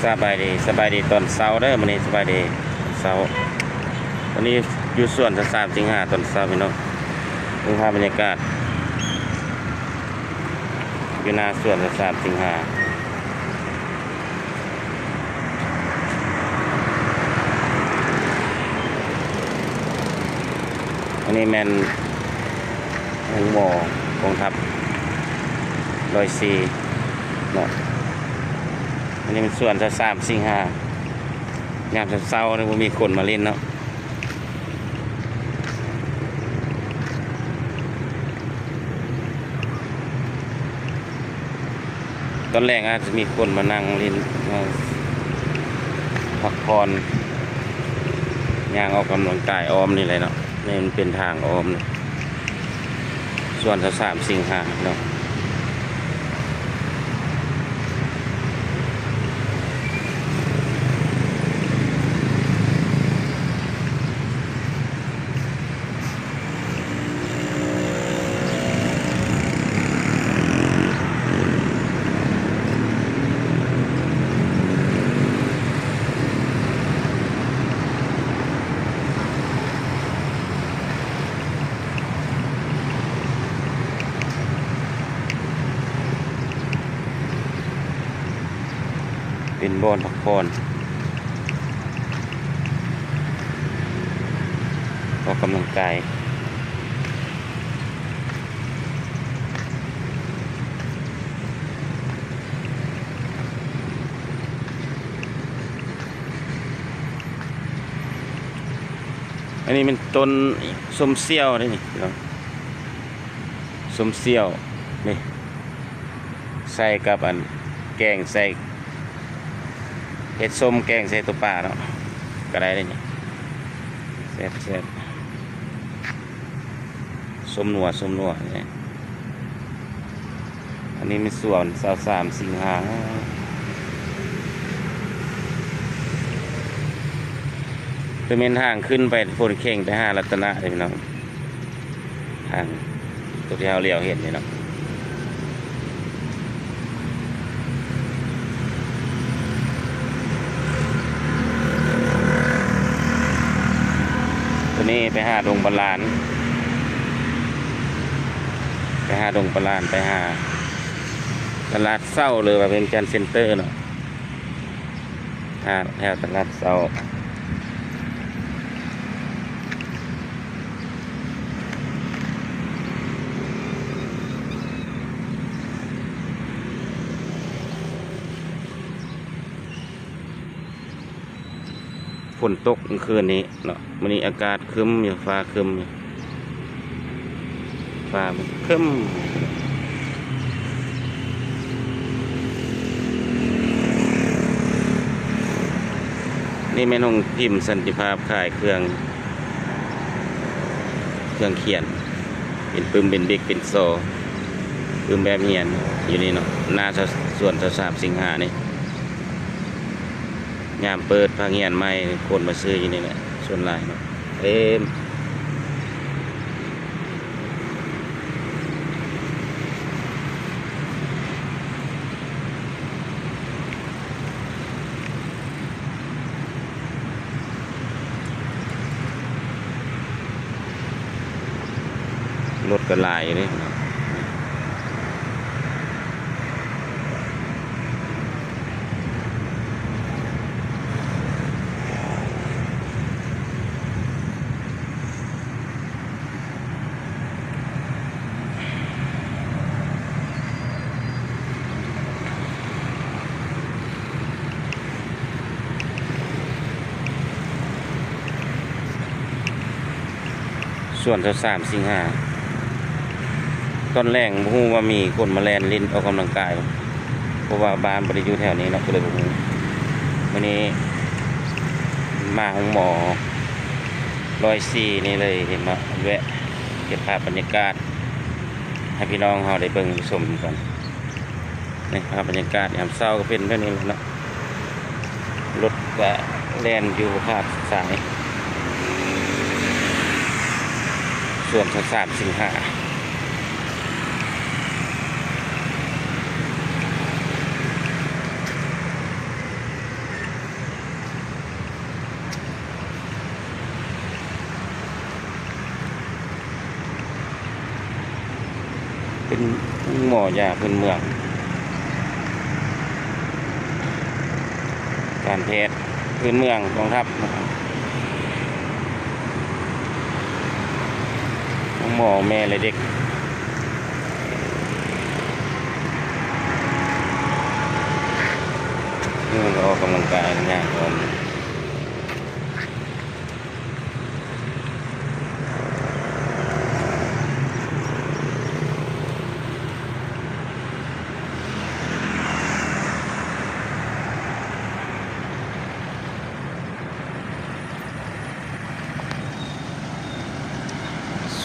สบายดีตอนเช้าเด้อมื้อนี้สบายดีเช้าวันนี้อยู่สวน3 สิงหาตอนเช้าพี่น้องดูภาพบรรยากาศอยู่หน้าสวน3 สิงหาอันนี้แม่นหงหมอกองทัพ104เนาะอันนี้เป็นส่วน3 สิงหายามเช้าๆนี่บ่มีคนมาเล่นเนาะตอนแรกอาจจะมีคนมานั่งเล่นพักผ่อนย่างออกกำลังกายอ้อมนี่เลยเนาะนี่มันเป็นทางอ้อมส่วน3 สิงหาเนาะเป็นบ่อนพักผ่อนออกกำลังกายอันนี้เป็นต้นส้มเซี่ยวนี่เนาะส้มเซี่ยวนี่ใส่กับอันแกงใส่เห็ดส้มแกงใส่ตัวปลาเนาะก็ได้เลยนี่แซ่บส้มนัวนี่อันนี้มีส่วน3 สิงหาจะเป็นทางขึ้นไปโพนเข่งไป5 รัตนะเลยพี่น้องทางตัวที่เราเลี้ยวเห็นนี่เนาะตัวนี้ไปหาดงบาลานไปหาตลาดเศร้าเลยว่าเป็นจันเซ็นเตอร์เนาะแถวตลาดเศร้าฝนตกเมื่อคืนนี้เนาะวันนี้อากาศครึ้มอยู่ฟ้าครึ้มอยู่ฟ้าครึ้มนี่แม่นงพิมพ์สันติภาพขายเครื่องเขียนเป็นปึ้มเป็นบิ๊กเป็นโซปึ้มแบบเหียนอยู่นี่เนาะหน้าส่วน3 สิงหานี่ยามเปิดพาเงียนใหม่คนมาซื้ออยู่นี่แหละส่วนหลายเนาะรถก็หลายอยู่นี่ส่วน3 สิงหาตอนแรกบ่ฮู้ว่ามีคนมาแล่นลิ้นออกกำลังกายเพราะว่าบ้านบ่ได้อยู่แถวนี้เนาะก็เลยบ่ฮู้วันนี้มาหงหมอ104นี่เลยเห็นบ่แวะเก็บภาพบรรยากาศให้พี่น้องเฮาได้เบิ่งชมกันนี่ภาพบรรยากาศยามเช้าก็เป็นแบบนี้แหละเนาะรถก็แล่นอยู่ภาพสายส่วน3 สิงหา อ เป็นหมอยาพื้นเมืองการแพทย์พื้นเมืองกองทัพนะครับหมอแม่และเด็กนี่มันก็ออกกำลังกายง่ายก่อน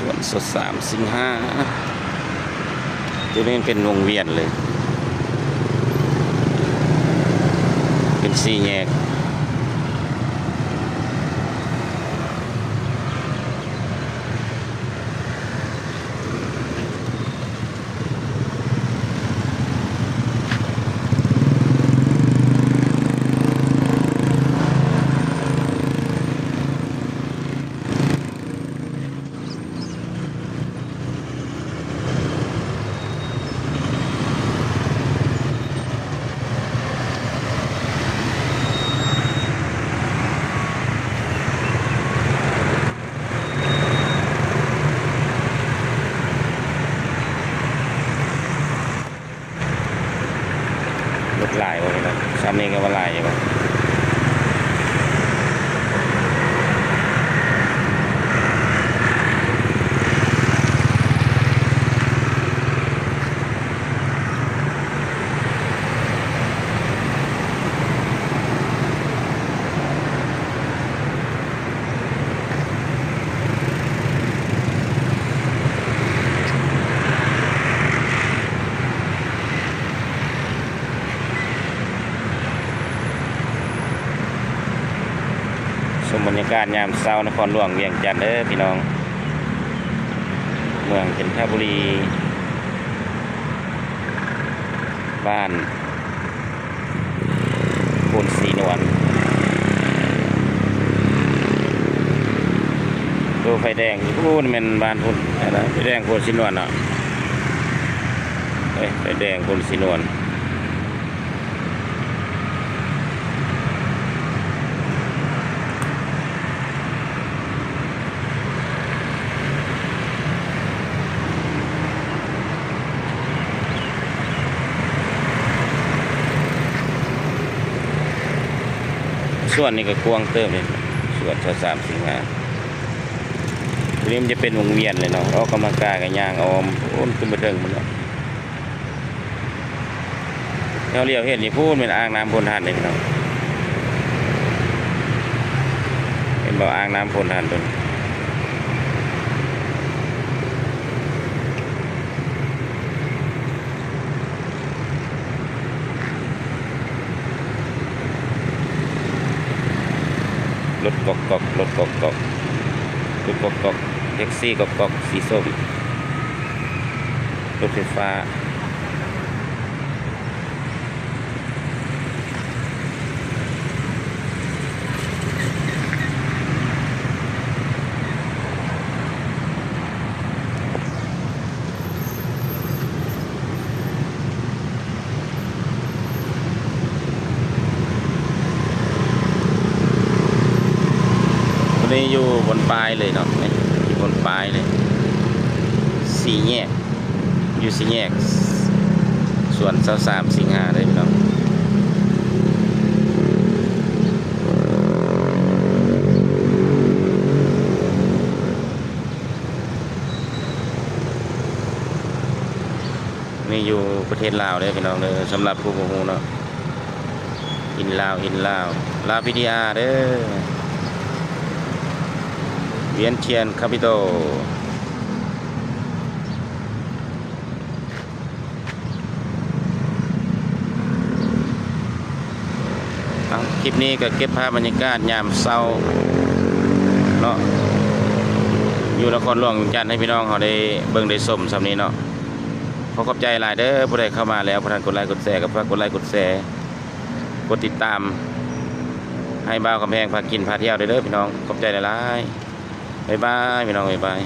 ส่วนสด3 สิงหาตัวนี้เป็นวงเวียนเลยเป็น4 แยกรถลายบ่ครับซ้ำนี้ก็ว่าลายอยู่บ่ชมบรรยากาศยามเช้านครหลวงเวียงจันทน์เด้อพี่น้องเมืองจันทบุรีบ้านโพนศรีนวลดูไฟแดงพูดมันบ้านพุ่นอะไรไฟแดงโพนศรีนวลเนาะไฟแดงโพนศรีนวลส่วนนี้ก็กว้างเติมเลยส่วน3 สิงหาทีนี้มันจะเป็นวงเวียนเลยเนาะออกกำลังกายกับย่างออมโอนขึ้นมาเทิงมันเนาะเราเรียกเห็นนี่พูดเป็นอ่างน้ำพลทานเลยเนาะเป็นบ่ออ่างน้ำพลทานตัวรถกอกรถกอกรถกอกแท็กซี่กอกสีส้มรถไฟฟ้านี่อยู่บนปลายเลยเนาะอยู่บนปลายเลย4 แยกอยู่4 แยกส่วน3 สิงหาเลยเนาะนี่อยู่ประเทศลาวเลยพี่น้องเลยสำหรับผู้รู้เนาะอินลาวลาวพิทยาเด้อเวียนเทียนคาปิโตคลิปนี้ก็เก็บภาพบรรยากาศยามเช้าเนาะอยู่นครหลวงเวียงจันทน์ให้พี่น้องเขาได้เบิ่งได้ชมสำนี้เนาะขอขอบใจหลายเด้อผู้ใดเข้ามาแล้วผู้ท่านกดไลค์กดแชร์กับฝากกดไลค์กดแชร์กดติดตามให้บ่าวกำแพงพากินพาเที่ยวเด้อพี่น้องขอบใจหลายๆบ๊ายบายพี่น้องบ๊ายบาย